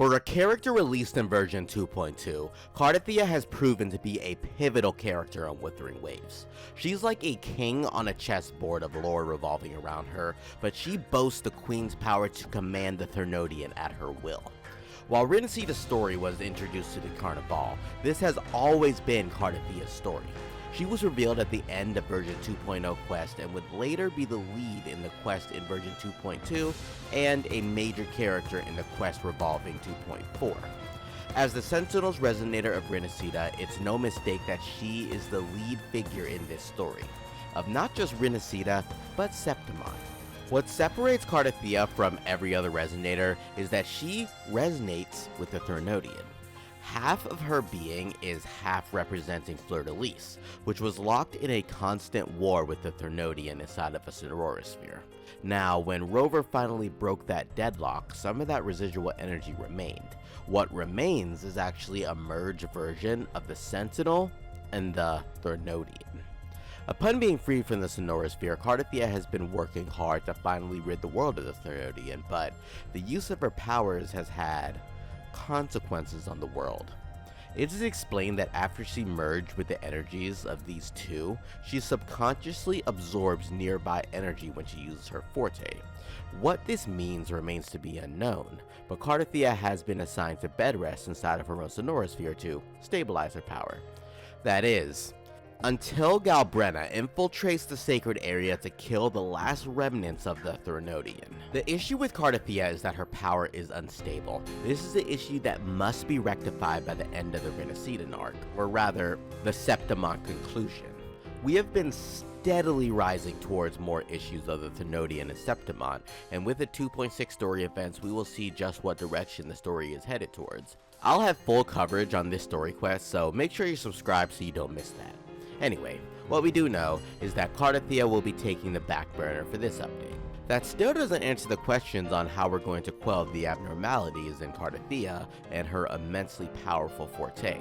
For a character released in version 2.2, Cartethyia has proven to be a pivotal character on Wuthering Waves. She's like a king on a chessboard of lore revolving around her, but she boasts the queen's power to command the Threnodian at her will. While Rinascitian's story was introduced to the Carnival, this has always been Cartethyia's story. She was revealed at the end of version 2.0 quest and would later be the lead in the quest in version 2.2 and a major character in the quest revolving 2.4. As the Sentinel's Resonator of Rinascitian, it's no mistake that she is the lead figure in this story, of not just Rinascitian, but Septimont. What separates Cartethyia from every other Resonator is that she resonates with the Threnodian. Half of her being is half representing Fleur-de-Lis, which was locked in a constant war with the Threnodian inside of a Sonorosphere. Now, when Rover finally broke that deadlock, some of that residual energy remained. What remains is actually a merged version of the Sentinel and the Threnodian. Upon being freed from the Sonorosphere, Cartethyia has been working hard to finally rid the world of the Threnodian, but the use of her powers has had consequences on the world. It is explained that after she merged with the energies of these two, she subconsciously absorbs nearby energy when she uses her forte. What this means remains to be unknown, but Cartethyia has been assigned to bed rest inside of her own Sonorosphere to stabilize her power. That is, until Galbrena infiltrates the sacred area to kill the last remnants of the Threnodian. The issue with Cartethyia is that her power is unstable. This is the issue that must be rectified by the end of the Rinascitian arc, or rather, the Septimont conclusion. We have been steadily rising towards more issues of the Threnodian and Septimont, and with the 2.6 story events, we will see just what direction the story is headed towards. I'll have full coverage on this story quest, so make sure you subscribe so you don't miss that. Anyway, what we do know is that Cartethyia will be taking the back burner for this update. That still doesn't answer the questions on how we're going to quell the abnormalities in Cartethyia and her immensely powerful forte.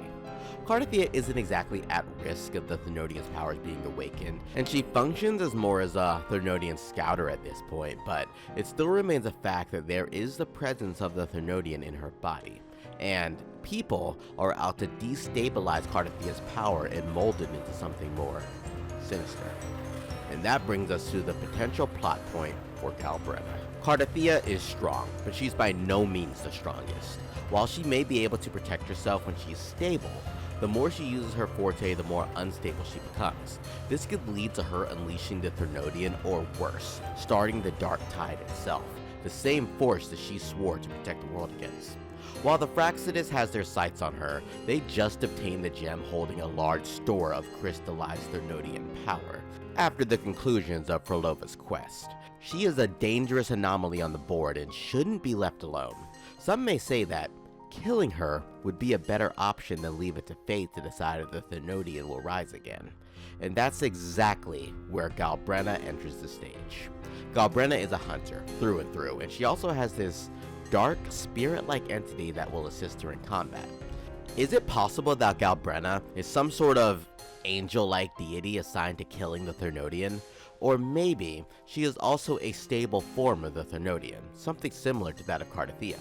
Cartethyia isn't exactly at risk of the Threnodian's powers being awakened, and she functions as more as a Threnodian scouter at this point, but it still remains a fact that there is the presence of the Threnodian in her body, and people are out to destabilize Cartethyia's power and mold it into something more sinister. And that brings us to the potential plot point for Galbrena. Cartethyia is strong, but she's by no means the strongest. While she may be able to protect herself when she's stable, the more she uses her forte, the more unstable she becomes. This could lead to her unleashing the Threnodian, or worse, starting the Dark Tide itself, the same force that she swore to protect the world against. While the Fraxidus has their sights on her, they just obtained the gem holding a large store of crystallized Threnodian power after the conclusions of Frolova's quest. She is a dangerous anomaly on the board and shouldn't be left alone. Some may say that killing her would be a better option than leave it to fate to decide if the Threnodian will rise again. And that's exactly where Galbrena enters the stage. Galbrena is a hunter through and through, and she also has this dark, spirit-like entity that will assist her in combat. Is it possible that Galbrena is some sort of angel-like deity assigned to killing the Threnodian? Or maybe she is also a stable form of the Threnodian, something similar to that of Cartethyia.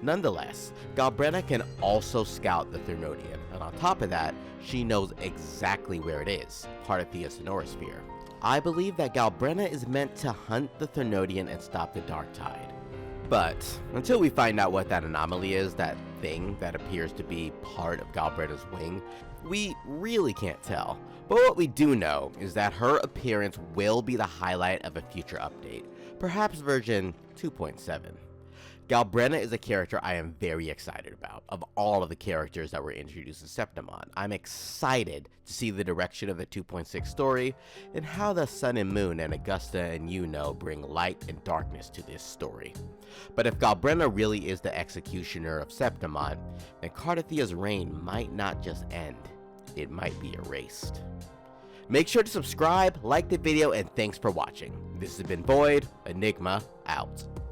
Nonetheless, Galbrena can also scout the Threnodian, and on top of that, she knows exactly where it is, Cartethyia's Sonorosphere. I believe that Galbrena is meant to hunt the Threnodian and stop the Dark Tide. But until we find out what that anomaly is, that thing that appears to be part of Galbrena's wing, we really can't tell. But what we do know is that her appearance will be the highlight of a future update, perhaps version 2.7. Galbrena is a character I am very excited about. Of all of the characters that were introduced in Septimont, I'm excited to see the direction of the 2.6 story and how the Sun and Moon and Augusta and Yuno bring light and darkness to this story. But if Galbrena really is the executioner of Septimont, then Cartethyia's reign might not just end, it might be erased. Make sure to subscribe, like the video, and thanks for watching. This has been VoidEnigma out.